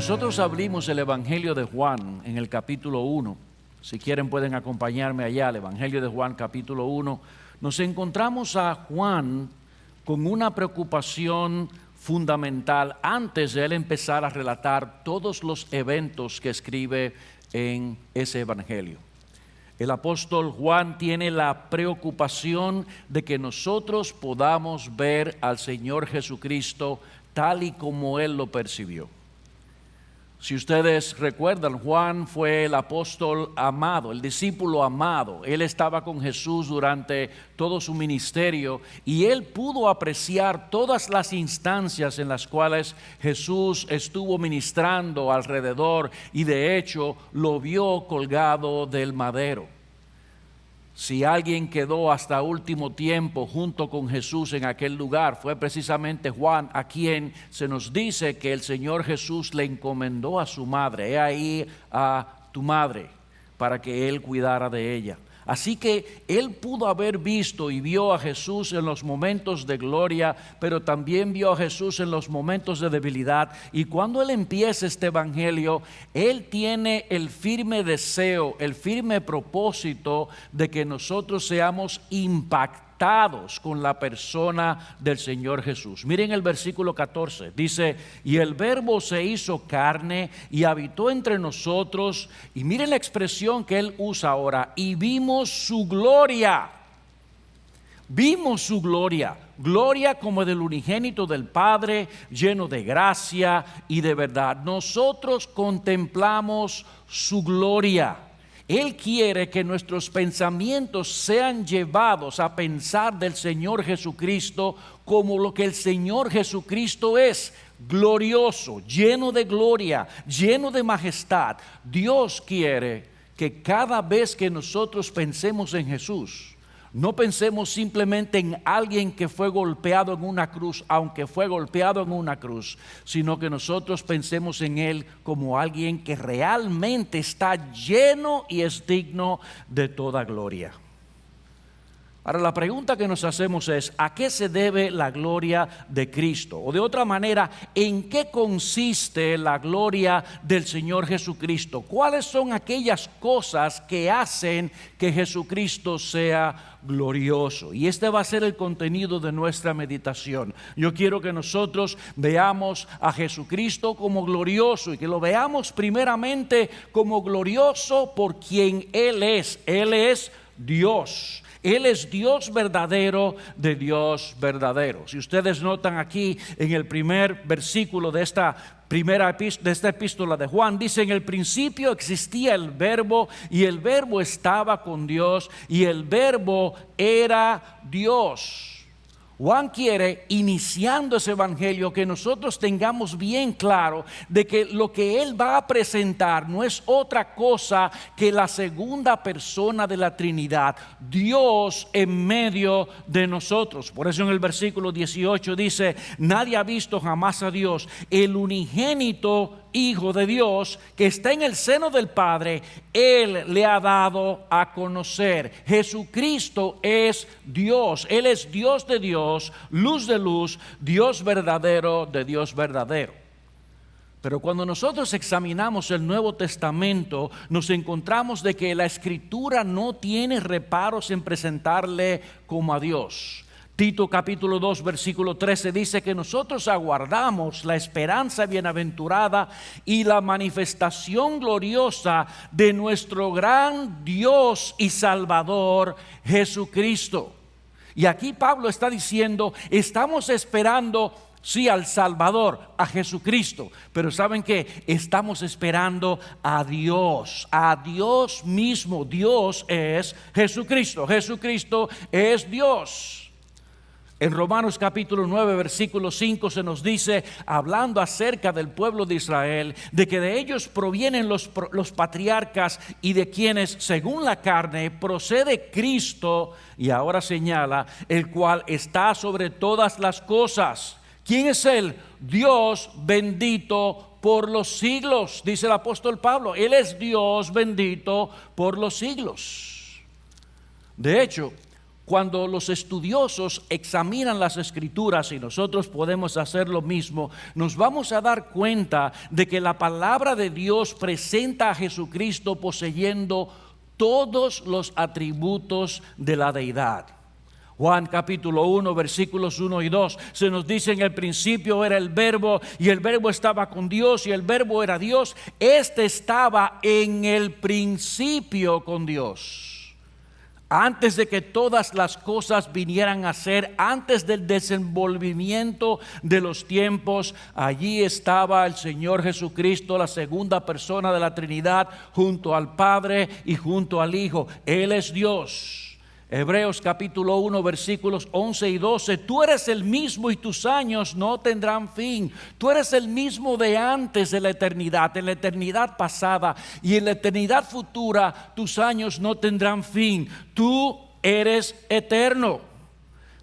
nosotros abrimos el Evangelio de Juan en el capítulo 1, si quieren pueden acompañarme allá, el Evangelio de Juan capítulo 1, nos encontramos a Juan con una preocupación fundamental antes de él empezar a relatar todos los eventos que escribe en ese Evangelio. El apóstol Juan tiene la preocupación de que nosotros podamos ver al Señor Jesucristo tal y como Él lo percibió. Si ustedes recuerdan, Juan fue el apóstol amado, el discípulo amado. Él estaba con Jesús durante todo su ministerio y él pudo apreciar todas las instancias en las cuales Jesús estuvo ministrando alrededor y de hecho lo vio colgado del madero. Si alguien quedó hasta último tiempo junto con Jesús en aquel lugar, fue precisamente Juan, a quien se nos dice que el Señor Jesús le encomendó a su madre. He ahí a tu madre, para que él cuidara de ella. Así que él pudo haber visto y vio a Jesús en los momentos de gloria, pero también vio a Jesús en los momentos de debilidad. Y cuando él empieza este evangelio, él tiene el firme deseo, el firme propósito de que nosotros seamos impactados con la persona del Señor Jesús. Miren el versículo 14, dice: y el verbo se hizo carne y habitó entre nosotros, y miren la expresión que él usa ahora, y vimos su gloria. Vimos su gloria, gloria como del unigénito del Padre, lleno de gracia y de verdad. Nosotros contemplamos su gloria. Él quiere que nuestros pensamientos sean llevados a pensar del Señor Jesucristo como lo que el Señor Jesucristo es: glorioso, lleno de gloria, lleno de majestad. Dios quiere que cada vez que nosotros pensemos en Jesús, no pensemos simplemente en alguien que fue golpeado en una cruz, aunque fue golpeado en una cruz, sino que nosotros pensemos en Él como alguien que realmente está lleno y es digno de toda gloria. Ahora la pregunta que nos hacemos es: ¿a qué se debe la gloria de Cristo? O de otra manera, ¿en qué consiste la gloria del Señor Jesucristo? ¿Cuáles son aquellas cosas que hacen que Jesucristo sea glorioso? Y este va a ser el contenido de nuestra meditación. Yo quiero que nosotros veamos a Jesucristo como glorioso y que lo veamos primeramente como glorioso por quien Él es. Él es Dios. Él es Dios verdadero de Dios verdadero. Si ustedes notan aquí en el primer versículo de esta epístola de Juan, dice: en el principio existía el verbo y el verbo estaba con Dios y el verbo era Dios. Juan quiere, iniciando ese evangelio, que nosotros tengamos bien claro de que lo que él va a presentar no es otra cosa que la segunda persona de la Trinidad, Dios en medio de nosotros. Por eso en el versículo 18 dice: nadie ha visto jamás a Dios, el unigénito Hijo de Dios que está en el seno del Padre, Él le ha dado a conocer. Jesucristo es Dios, Él es Dios de Dios, luz de luz, Dios verdadero de Dios verdadero. Pero cuando nosotros examinamos el Nuevo Testamento, nos encontramos de que la Escritura no tiene reparos en presentarle como a Dios. Tito capítulo 2 versículo 13 dice que nosotros aguardamos la esperanza bienaventurada y la manifestación gloriosa de nuestro gran Dios y Salvador Jesucristo. Y aquí Pablo está diciendo: estamos esperando, sí, al Salvador, a Jesucristo, pero ¿saben qué? Estamos esperando a Dios mismo. Dios es Jesucristo, Jesucristo es Dios. En Romanos capítulo 9 versículo 5 se nos dice, hablando acerca del pueblo de Israel, de que de ellos provienen los patriarcas y de quienes según la carne procede Cristo, y ahora señala, el cual está sobre todas las cosas. ¿Quién es Él? Dios bendito por los siglos, dice el apóstol Pablo. Él es Dios bendito por los siglos. De hecho, Cuando los estudiosos examinan las Escrituras, y nosotros podemos hacer lo mismo, nos vamos a dar cuenta de que la palabra de Dios presenta a Jesucristo poseyendo todos los atributos de la deidad. Juan capítulo 1, versículos 1 y 2, se nos dice: en el principio era el Verbo, y el Verbo estaba con Dios, y el Verbo era Dios. Este estaba en el principio con Dios. Antes de que todas las cosas vinieran a ser, antes del desenvolvimiento de los tiempos, allí estaba el Señor Jesucristo, la segunda persona de la Trinidad, junto al Padre y junto al Hijo. Él es Dios. Hebreos capítulo 1, versículos 11 y 12. Tú eres el mismo y tus años no tendrán fin. Tú eres el mismo de antes de la eternidad, en la eternidad pasada y en la eternidad futura. Tus años no tendrán fin. Tú eres eterno.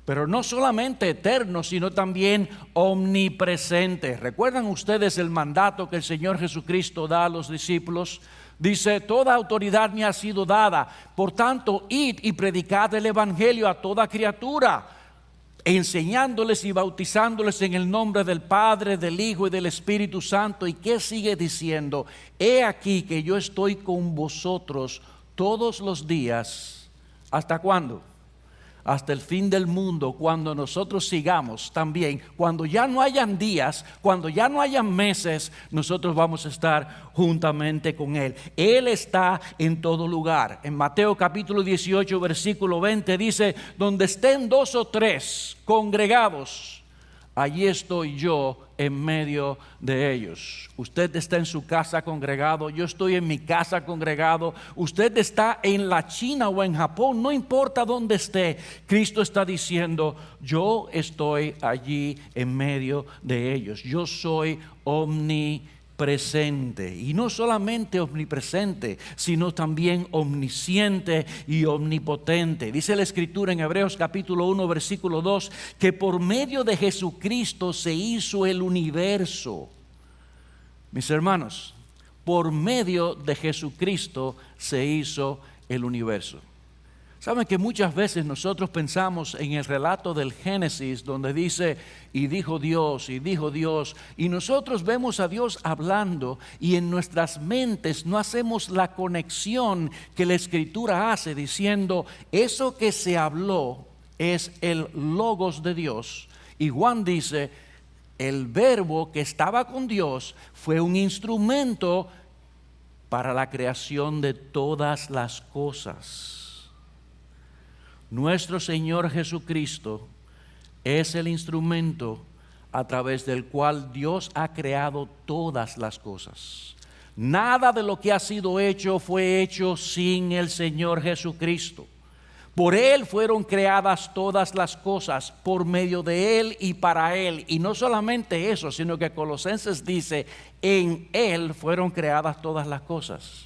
Pero no solamente eterno, sino también omnipresente. ¿Recuerdan ustedes el mandato que el Señor Jesucristo da a los discípulos? Dice: toda autoridad me ha sido dada, por tanto, id y predicad el evangelio a toda criatura, enseñándoles y bautizándoles en el nombre del Padre, del Hijo y del Espíritu Santo. ¿Y qué sigue diciendo? He aquí que yo estoy con vosotros todos los días. ¿Hasta cuándo? Hasta el fin del mundo. Cuando nosotros sigamos también, cuando ya no hayan días, cuando ya no hayan meses, nosotros vamos a estar juntamente con Él. Él está en todo lugar. En Mateo capítulo 18, versículo 20 dice: donde estén dos o tres congregados, allí estoy yo en medio de ellos. Usted está en su casa congregado, yo estoy en mi casa congregado, usted está en la China o en Japón, no importa dónde esté. Cristo está diciendo: yo estoy allí en medio de ellos. Yo soy omnipresente. Y no solamente omnipresente, sino también omnisciente y omnipotente. Dice la Escritura en Hebreos capítulo 1, versículo 2, que por medio de Jesucristo se hizo el universo. Mis hermanos, por medio de Jesucristo se hizo el universo. Saben que muchas veces nosotros pensamos en el relato del Génesis, donde dice: y dijo Dios, y nosotros vemos a Dios hablando, y en nuestras mentes no hacemos la conexión que la Escritura hace, diciendo: eso que se habló es el logos de Dios. Y Juan dice: el Verbo que estaba con Dios fue un instrumento para la creación de todas las cosas. Nuestro Señor Jesucristo es el instrumento a través del cual Dios ha creado todas las cosas. Nada de lo que ha sido hecho fue hecho sin el Señor Jesucristo. Por Él fueron creadas todas las cosas, por medio de Él y para Él. Y no solamente eso, sino que Colosenses dice: en Él fueron creadas todas las cosas.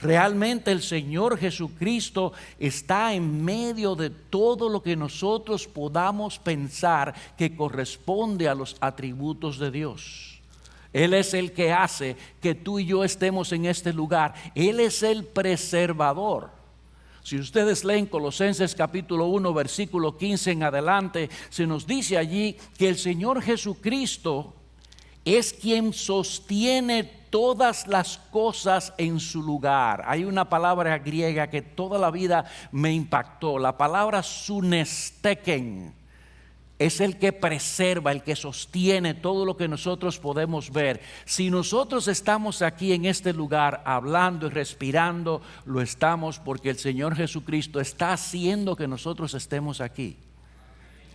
Realmente el Señor Jesucristo está en medio de todo lo que nosotros podamos pensar que corresponde a los atributos de Dios. Él es el que hace que tú y yo estemos en este lugar. Él es el preservador. Si ustedes leen Colosenses capítulo 1, versículo 15 en adelante, se nos dice allí que el Señor Jesucristo es quien sostiene todas las cosas en su lugar. Hay una palabra griega que toda la vida me impactó. La palabra sunesteken. Es el que preserva, el que sostiene todo lo que nosotros podemos ver. Si nosotros estamos aquí en este lugar hablando y respirando, lo estamos porque el Señor Jesucristo está haciendo que nosotros estemos aquí.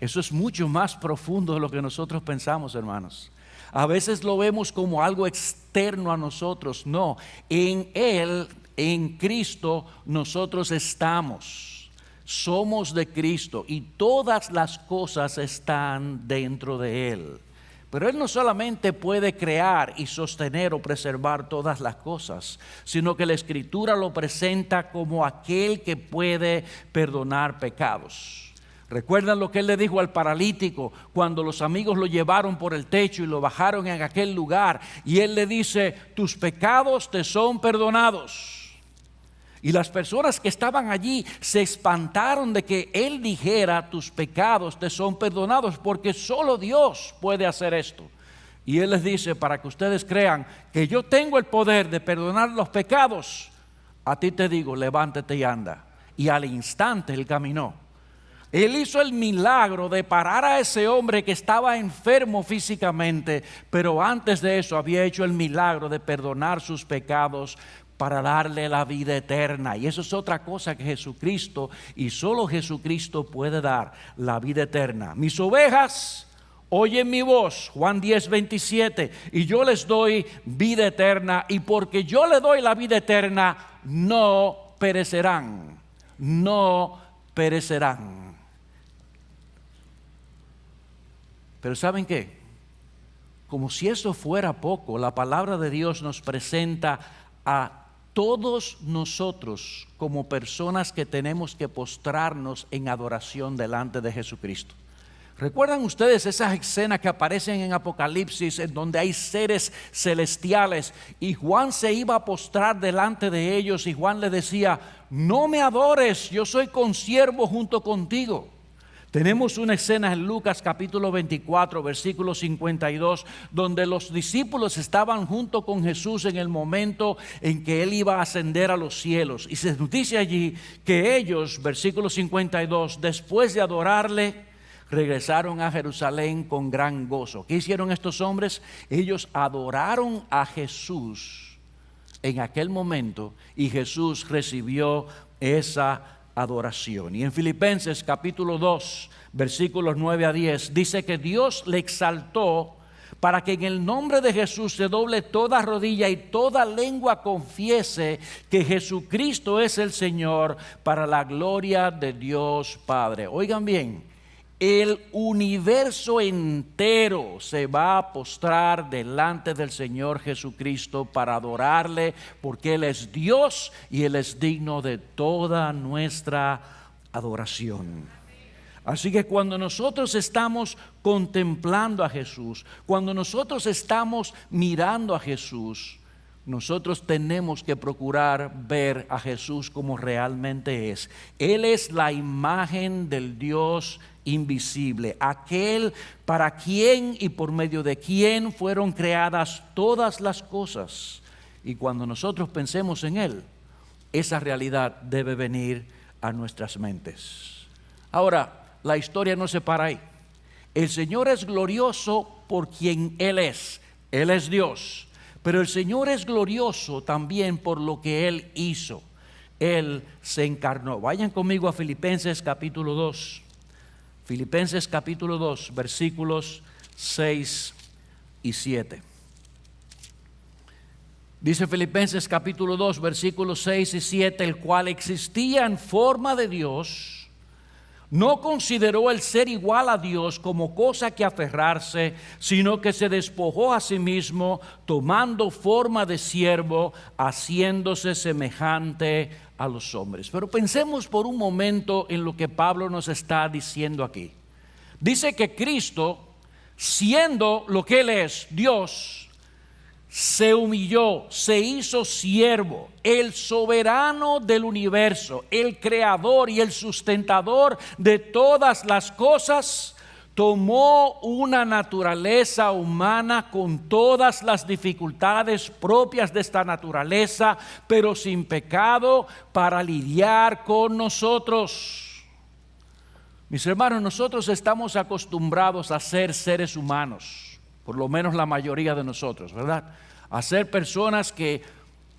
Eso es mucho más profundo de lo que nosotros pensamos, hermanos. A veces lo vemos como algo externo a nosotros. No, en Él, en Cristo, nosotros estamos. Somos de Cristo y todas las cosas están dentro de Él. Pero Él no solamente puede crear y sostener o preservar todas las cosas, sino que la Escritura lo presenta como aquel que puede perdonar pecados. ¿Recuerdan lo que Él le dijo al paralítico cuando los amigos lo llevaron por el techo y lo bajaron en aquel lugar? Y Él le dice: tus pecados te son perdonados. Y las personas que estaban allí se espantaron de que Él dijera: tus pecados te son perdonados, porque solo Dios puede hacer esto. Y Él les dice: para que ustedes crean que yo tengo el poder de perdonar los pecados, a ti te digo, levántate y anda. Y al instante Él caminó. Él hizo el milagro de parar a ese hombre que estaba enfermo físicamente, pero antes de eso había hecho el milagro de perdonar sus pecados para darle la vida eterna. Y eso es otra cosa que Jesucristo, y solo Jesucristo puede dar, la vida eterna. Mis ovejas oyen mi voz, Juan 10:27, y yo les doy vida eterna, y porque yo le doy la vida eterna, no perecerán, no perecerán. Pero ¿saben qué? Como si eso fuera poco, la palabra de Dios nos presenta a todos nosotros como personas que tenemos que postrarnos en adoración delante de Jesucristo. ¿Recuerdan ustedes esas escenas que aparecen en Apocalipsis, en donde hay seres celestiales y Juan se iba a postrar delante de ellos y Juan le decía: no me adores, yo soy consiervo junto contigo? Tenemos una escena en Lucas capítulo 24, versículo 52, donde los discípulos estaban junto con Jesús en el momento en que Él iba a ascender a los cielos. Y se nos dice allí que ellos, versículo 52, después de adorarle, regresaron a Jerusalén con gran gozo. ¿Qué hicieron estos hombres? Ellos adoraron a Jesús en aquel momento y Jesús recibió esa adoración. Y en Filipenses capítulo 2, versículos 9 a 10, dice que Dios le exaltó para que en el nombre de Jesús se doble toda rodilla y toda lengua confiese que Jesucristo es el Señor, para la gloria de Dios Padre. Oigan bien, el universo entero se va a postrar delante del Señor Jesucristo para adorarle, porque Él es Dios y Él es digno de toda nuestra adoración. Así que cuando nosotros estamos contemplando a Jesús, cuando nosotros estamos mirando a Jesús, nosotros tenemos que procurar ver a Jesús como realmente es. Él es la imagen del Dios invisible, aquel para quien y por medio de quien fueron creadas todas las cosas. Y cuando nosotros pensemos en Él, esa realidad debe venir a nuestras mentes. Ahora, la historia no se para ahí. El Señor es glorioso por quien Él es. Él es Dios. Pero el Señor es glorioso también por lo que Él hizo. Él se encarnó. Vayan conmigo a Filipenses capítulo 2. Filipenses capítulo 2, versículos 6 y 7. Dice Filipenses capítulo 2, versículos 6 y 7, el cual existía en forma de Dios, no consideró el ser igual a Dios como cosa que aferrarse, sino que se despojó a sí mismo, tomando forma de siervo, haciéndose semejante a los hombres. Pero pensemos por un momento en lo que Pablo nos está diciendo aquí. Dice que Cristo, siendo lo que Él es, Dios, se humilló, se hizo siervo, el soberano del universo, el creador y el sustentador de todas las cosas, tomó una naturaleza humana con todas las dificultades propias de esta naturaleza, pero sin pecado, para lidiar con nosotros. Mis hermanos, nosotros estamos acostumbrados a ser seres humanos, por lo menos la mayoría de nosotros, ¿verdad? A ser personas que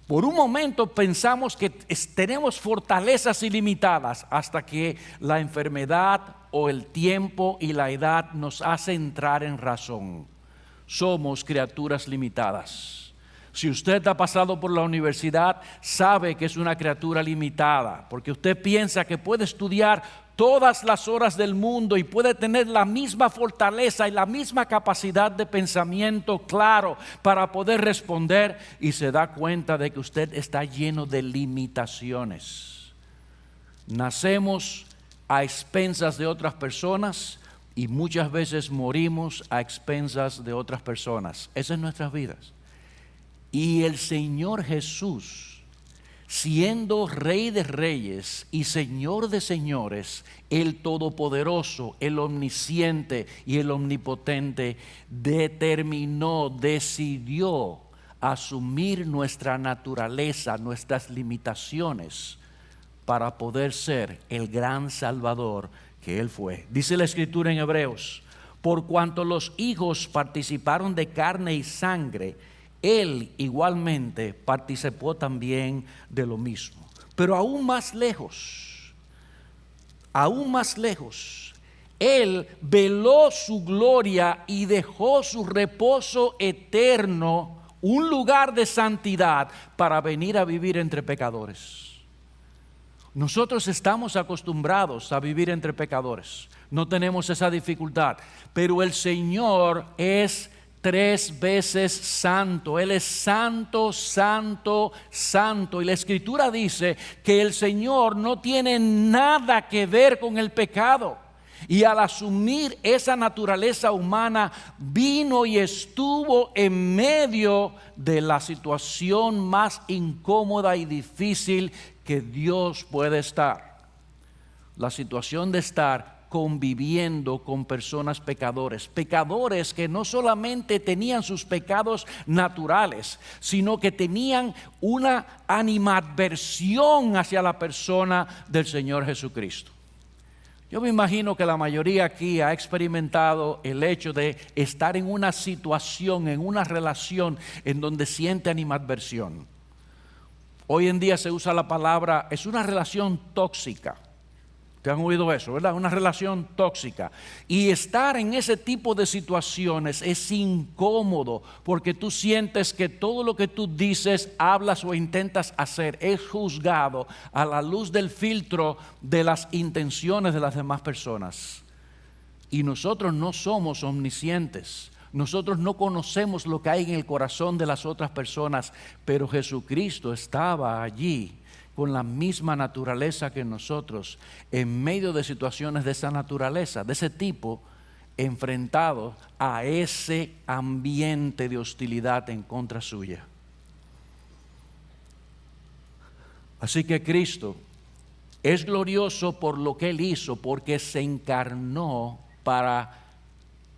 por un momento pensamos que tenemos fortalezas ilimitadas, hasta que la enfermedad o el tiempo y la edad nos hace entrar en razón. Somos criaturas limitadas. Si usted ha pasado por la universidad, sabe que es una criatura limitada, porque usted piensa que puede estudiar todas las horas del mundo y puede tener la misma fortaleza y la misma capacidad de pensamiento claro para poder responder, y se da cuenta de que usted está lleno de limitaciones. Nacemos a expensas de otras personas y muchas veces morimos a expensas de otras personas. Esas son nuestras vidas. Y el Señor Jesús siendo Rey de reyes y Señor de señores, el Todopoderoso, el Omnisciente y el Omnipotente, decidió asumir nuestra naturaleza, nuestras limitaciones, para poder ser el gran Salvador que Él fue. Dice la Escritura en Hebreos: por cuanto los hijos participaron de carne y sangre, Él igualmente participó también de lo mismo. Pero aún más lejos, Él veló su gloria y dejó su reposo eterno, un lugar de santidad, para venir a vivir entre pecadores. Nosotros estamos acostumbrados a vivir entre pecadores, no tenemos esa dificultad, pero el Señor es 3 veces santo. Él es santo, santo, santo. Y la Escritura dice que el Señor no tiene nada que ver con el pecado. Y al asumir esa naturaleza humana, vino y estuvo en medio de la situación más incómoda y difícil que Dios puede estar. La situación de estar conviviendo con personas pecadores que no solamente tenían sus pecados naturales, sino que tenían una animadversión hacia la persona del Señor Jesucristo. Yo me imagino que la mayoría aquí ha experimentado el hecho de estar en una situación, en una relación en donde siente animadversión. Hoy en día se usa la palabra, es una relación tóxica. ¿Te han oído eso, verdad? Una relación tóxica. Y estar en ese tipo de situaciones es incómodo, porque tú sientes que todo lo que tú dices, hablas o intentas hacer es juzgado a la luz del filtro de las intenciones de las demás personas. Y nosotros no somos omniscientes. Nosotros no conocemos lo que hay en el corazón de las otras personas, pero Jesucristo estaba allí con la misma naturaleza que nosotros, en medio de situaciones de esa naturaleza, de ese tipo, enfrentado a ese ambiente de hostilidad en contra suya. Así que Cristo es glorioso por lo que Él hizo, porque se encarnó para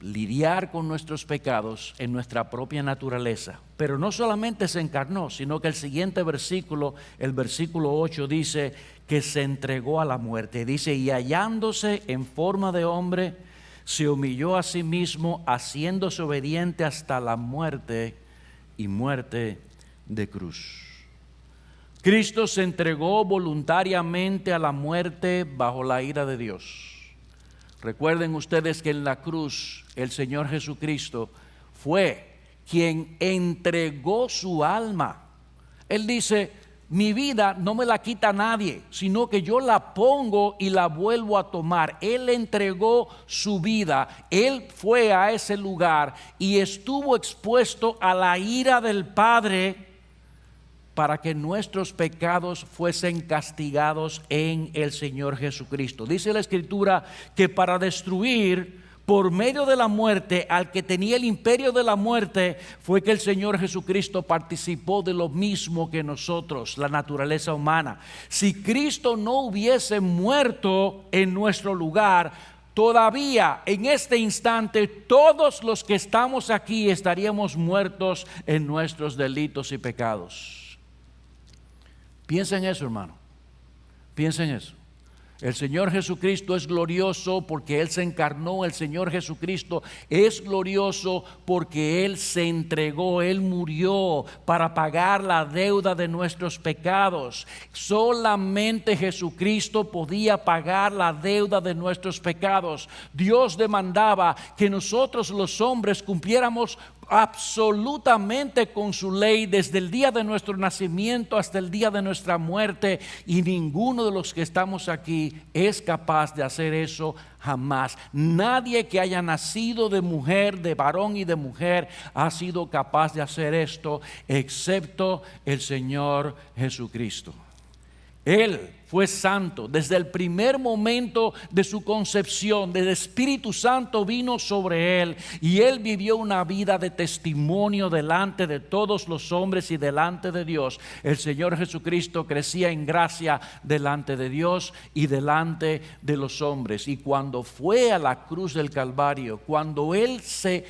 lidiar con nuestros pecados en nuestra propia naturaleza. Pero no solamente se encarnó, sino que el siguiente versículo, el versículo 8, dice que se entregó a la muerte. Dice: y hallándose en forma de hombre, se humilló a sí mismo, haciéndose obediente hasta la muerte, y muerte de cruz. Cristo se entregó voluntariamente a la muerte bajo la ira de Dios. Recuerden ustedes que en la cruz el Señor Jesucristo fue quien entregó su alma. Él dice: mi vida no me la quita nadie, sino que yo la pongo y la vuelvo a tomar. Él entregó su vida, Él fue a ese lugar y estuvo expuesto a la ira del Padre para que nuestros pecados fuesen castigados en el Señor Jesucristo. Dice la Escritura que para destruir por medio de la muerte al que tenía el imperio de la muerte, fue que el Señor Jesucristo participó de lo mismo que nosotros, la naturaleza humana. Si Cristo no hubiese muerto en nuestro lugar, todavía en este instante todos los que estamos aquí estaríamos muertos en nuestros delitos y pecados. Piensa en eso, hermano. Piensa en eso. El Señor Jesucristo es glorioso porque Él se encarnó. El Señor Jesucristo es glorioso porque Él se entregó. Él murió para pagar la deuda de nuestros pecados. Solamente Jesucristo podía pagar la deuda de nuestros pecados. Dios demandaba que nosotros los hombres cumpliéramos absolutamente con su ley desde el día de nuestro nacimiento hasta el día de nuestra muerte, y ninguno de los que estamos aquí es capaz de hacer eso jamás. Nadie que haya nacido de mujer, de varón y de mujer, ha sido capaz de hacer esto excepto el Señor Jesucristo. Él fue santo desde el primer momento de su concepción. El Espíritu Santo vino sobre él y él vivió una vida de testimonio delante de todos los hombres y delante de Dios. El Señor Jesucristo crecía en gracia delante de Dios y delante de los hombres. Y cuando fue a la cruz del Calvario, cuando él se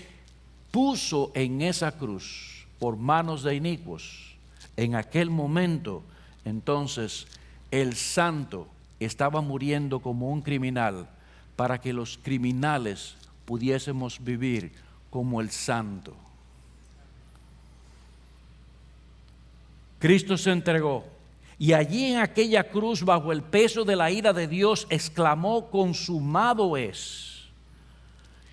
puso en esa cruz por manos de inicuos, en aquel momento, entonces, el santo estaba muriendo como un criminal para que los criminales pudiésemos vivir como el santo. Cristo se entregó y allí en aquella cruz, bajo el peso de la ira de Dios, exclamó: consumado es.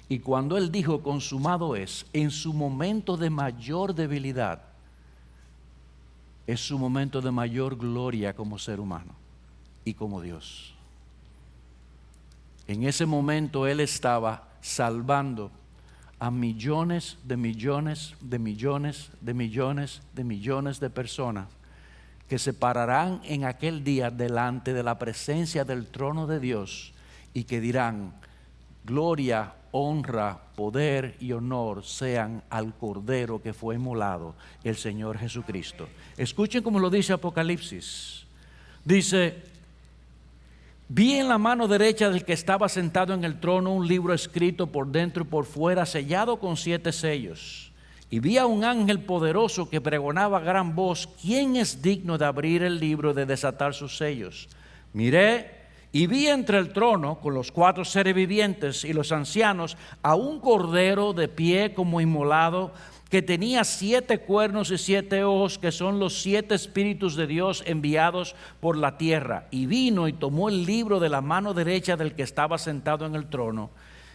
Y cuando él dijo consumado es, en su momento de mayor debilidad, es su momento de mayor gloria como ser humano y como Dios. En ese momento él estaba salvando a millones de millones de millones de millones de millones de personas que se pararán en aquel día delante de la presencia del trono de Dios y que dirán: gloria, honra, poder y honor sean al Cordero que fue inmolado, el Señor Jesucristo. Escuchen cómo lo dice Apocalipsis. Dice: vi en la mano derecha del que estaba sentado en el trono un libro escrito por dentro y por fuera, sellado con 7 sellos. Y vi a un ángel poderoso que pregonaba a gran voz: ¿quién es digno de abrir el libro y de desatar sus sellos? Miré y vi entre el trono, con los 4 seres vivientes y los ancianos, a un cordero de pie como inmolado, que tenía 7 cuernos y 7 ojos, que son los 7 espíritus de Dios enviados por la tierra. Y vino y tomó el libro de la mano derecha del que estaba sentado en el trono.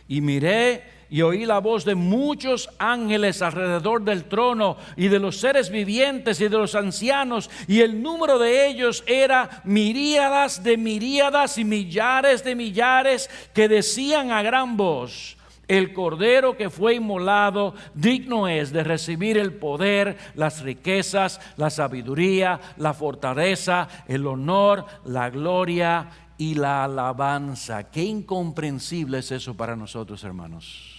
Y miré y oí la voz de muchos ángeles alrededor del trono y de los seres vivientes y de los ancianos, y el número de ellos era miríadas de miríadas y millares de millares, que decían a gran voz: el Cordero que fue inmolado digno es de recibir el poder, las riquezas, la sabiduría, la fortaleza, el honor, la gloria y la alabanza. Qué incomprensible es eso para nosotros, hermanos.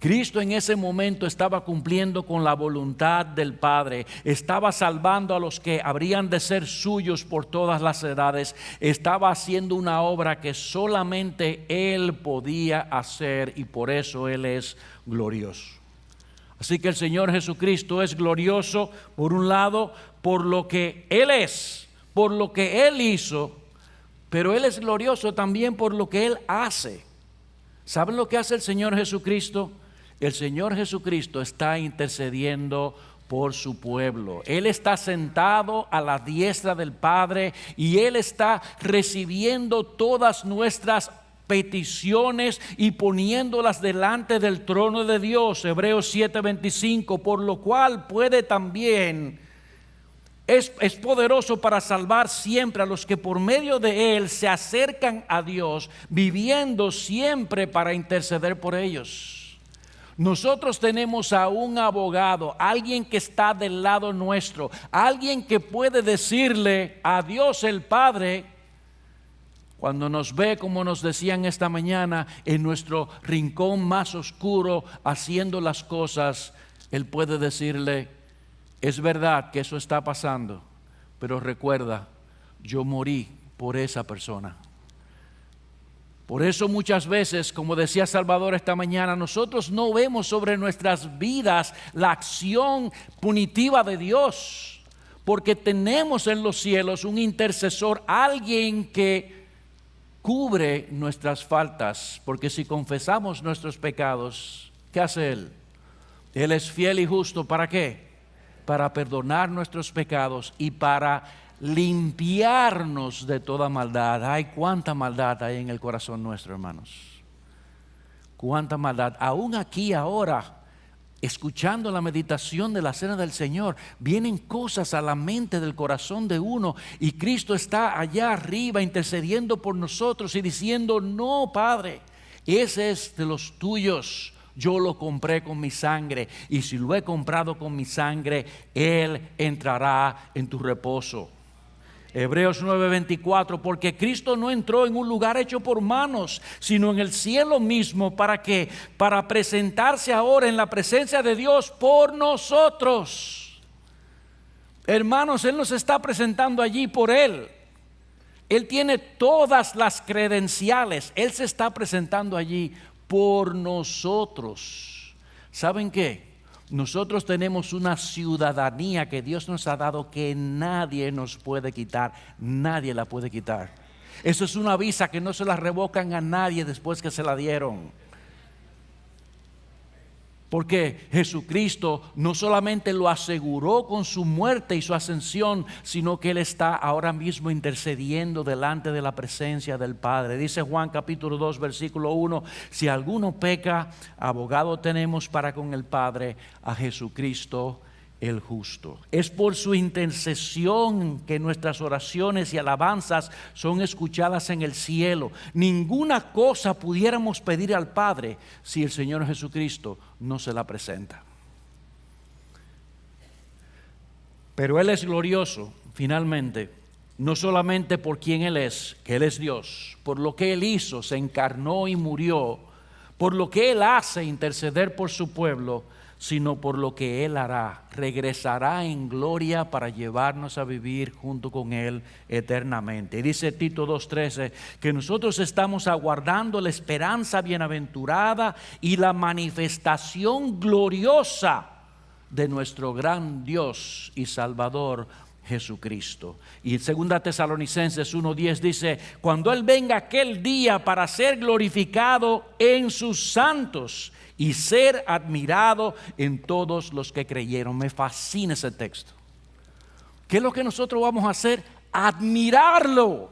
Cristo en ese momento estaba cumpliendo con la voluntad del Padre, estaba salvando a los que habrían de ser suyos por todas las edades, estaba haciendo una obra que solamente Él podía hacer, y por eso Él es glorioso. Así que el Señor Jesucristo es glorioso, por un lado, por lo que Él es, por lo que Él hizo, pero Él es glorioso también por lo que Él hace. ¿Saben lo que hace el Señor Jesucristo? El Señor Jesucristo está intercediendo por su pueblo. Él está sentado a la diestra del Padre y Él está recibiendo todas nuestras peticiones y poniéndolas delante del trono de Dios. Hebreos 7:25, por lo cual puede también, es poderoso para salvar siempre a los que por medio de Él se acercan a Dios, viviendo siempre para interceder por ellos. Nosotros tenemos a un abogado, alguien que está del lado nuestro, alguien que puede decirle a Dios el Padre, cuando nos ve, como nos decían esta mañana, en nuestro rincón más oscuro haciendo las cosas, Él puede decirle: es verdad que eso está pasando, pero recuerda, yo morí por esa persona. Por eso muchas veces, como decía Salvador esta mañana, nosotros no vemos sobre nuestras vidas la acción punitiva de Dios, porque tenemos en los cielos un intercesor, alguien que cubre nuestras faltas, porque si confesamos nuestros pecados, ¿qué hace Él? Él es fiel y justo, ¿para qué? Para perdonar nuestros pecados y para limpiarnos de toda maldad. Ay, cuánta maldad hay en el corazón nuestro, hermanos. Cuánta maldad. Aún aquí ahora, escuchando la meditación de la cena del Señor, vienen cosas a la mente del corazón de uno, y Cristo está allá arriba intercediendo por nosotros y diciendo: no, Padre, ese es de los tuyos. Yo lo compré con mi sangre, y si lo he comprado con mi sangre, Él entrará en tu reposo. Hebreos 9:24, porque Cristo no entró en un lugar hecho por manos, sino en el cielo mismo. ¿Para qué? Para presentarse ahora en la presencia de Dios por nosotros. Hermanos, Él nos está presentando allí por Él. Él tiene todas las credenciales. Él se está presentando allí por nosotros. ¿Saben qué? Nosotros tenemos una ciudadanía que Dios nos ha dado que nadie nos puede quitar, nadie la puede quitar. Eso es una visa que no se la revocan a nadie después que se la dieron. Porque Jesucristo no solamente lo aseguró con su muerte y su ascensión, sino que Él está ahora mismo intercediendo delante de la presencia del Padre. Dice Juan capítulo 2 versículo 1, si alguno peca, abogado tenemos para con el Padre, a Jesucristo el justo. Es por su intercesión que nuestras oraciones y alabanzas son escuchadas en el cielo. Ninguna cosa pudiéramos pedir al Padre si el Señor Jesucristo no se la presenta. Pero Él es glorioso, finalmente, no solamente por quien Él es, que Él es Dios, por lo que Él hizo, se encarnó y murió, por lo que Él hace, interceder por su pueblo, sino por lo que Él hará. Regresará en gloria para llevarnos a vivir junto con Él eternamente. Y dice Tito 2:13 que nosotros estamos aguardando la esperanza bienaventurada y la manifestación gloriosa de nuestro gran Dios y Salvador Jesucristo. Y en 2 Tesalonicenses 1:10 dice, cuando Él venga aquel día para ser glorificado en sus santos y ser admirado en todos los que creyeron. Me fascina ese texto. ¿Qué es lo que nosotros vamos a hacer? Admirarlo.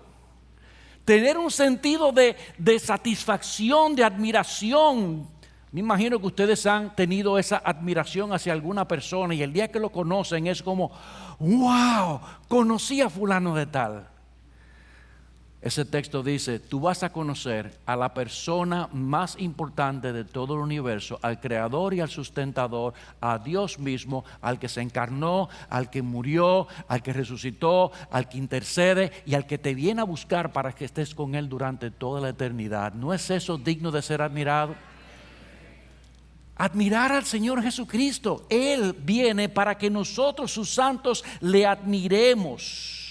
Tener un sentido de satisfacción, de admiración. Me imagino que ustedes han tenido esa admiración hacia alguna persona y el día que lo conocen es como, wow, conocí a fulano de tal. Ese texto dice, tú vas a conocer a la persona más importante de todo el universo, al creador y al sustentador, a Dios mismo, al que se encarnó, al que murió, al que resucitó, al que intercede y al que te viene a buscar para que estés con Él durante toda la eternidad. ¿No es eso digno de ser admirado? Admirar al Señor Jesucristo. Él viene para que nosotros, sus santos, le admiremos.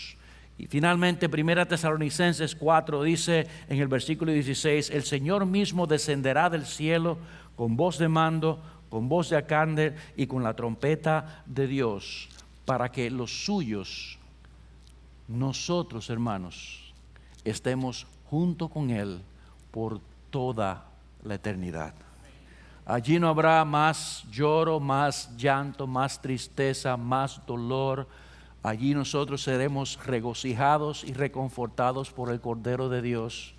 Y finalmente 1 Tesalonicenses 4 dice en el versículo 16, el Señor mismo descenderá del cielo con voz de mando, con voz de arcángel y con la trompeta de Dios, para que los suyos, nosotros hermanos, estemos junto con Él por toda la eternidad. Allí no habrá más lloro, más llanto, más tristeza, más dolor. Allí nosotros seremos regocijados y reconfortados por el Cordero de Dios.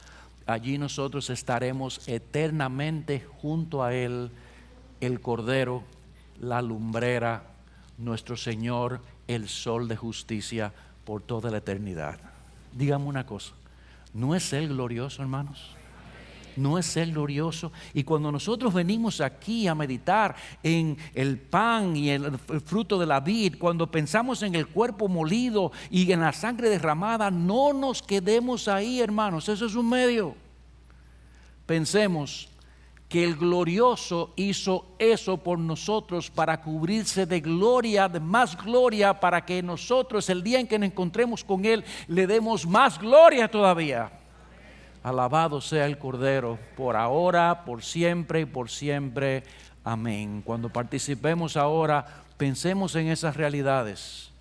Allí nosotros estaremos eternamente junto a Él, el Cordero, la lumbrera, nuestro Señor, el Sol de justicia por toda la eternidad. Dígame una cosa, ¿no es Él glorioso, hermanos? ¿No es Él glorioso? Y cuando nosotros venimos aquí a meditar en el pan y el fruto de la vid, cuando pensamos en el cuerpo molido y en la sangre derramada, no nos quedemos ahí, hermanos. Eso es un medio. Pensemos que el glorioso hizo eso por nosotros para cubrirse de gloria, de más gloria, para que nosotros el día en que nos encontremos con Él le demos más gloria todavía. Alabado sea el Cordero, por ahora, por siempre y por siempre. Amén. Cuando participemos ahora, pensemos en esas realidades.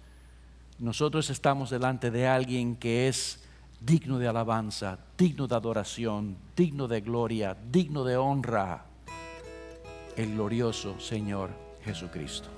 Nosotros estamos delante de alguien que es digno de alabanza, digno de adoración, digno de gloria, digno de honra. El glorioso Señor Jesucristo.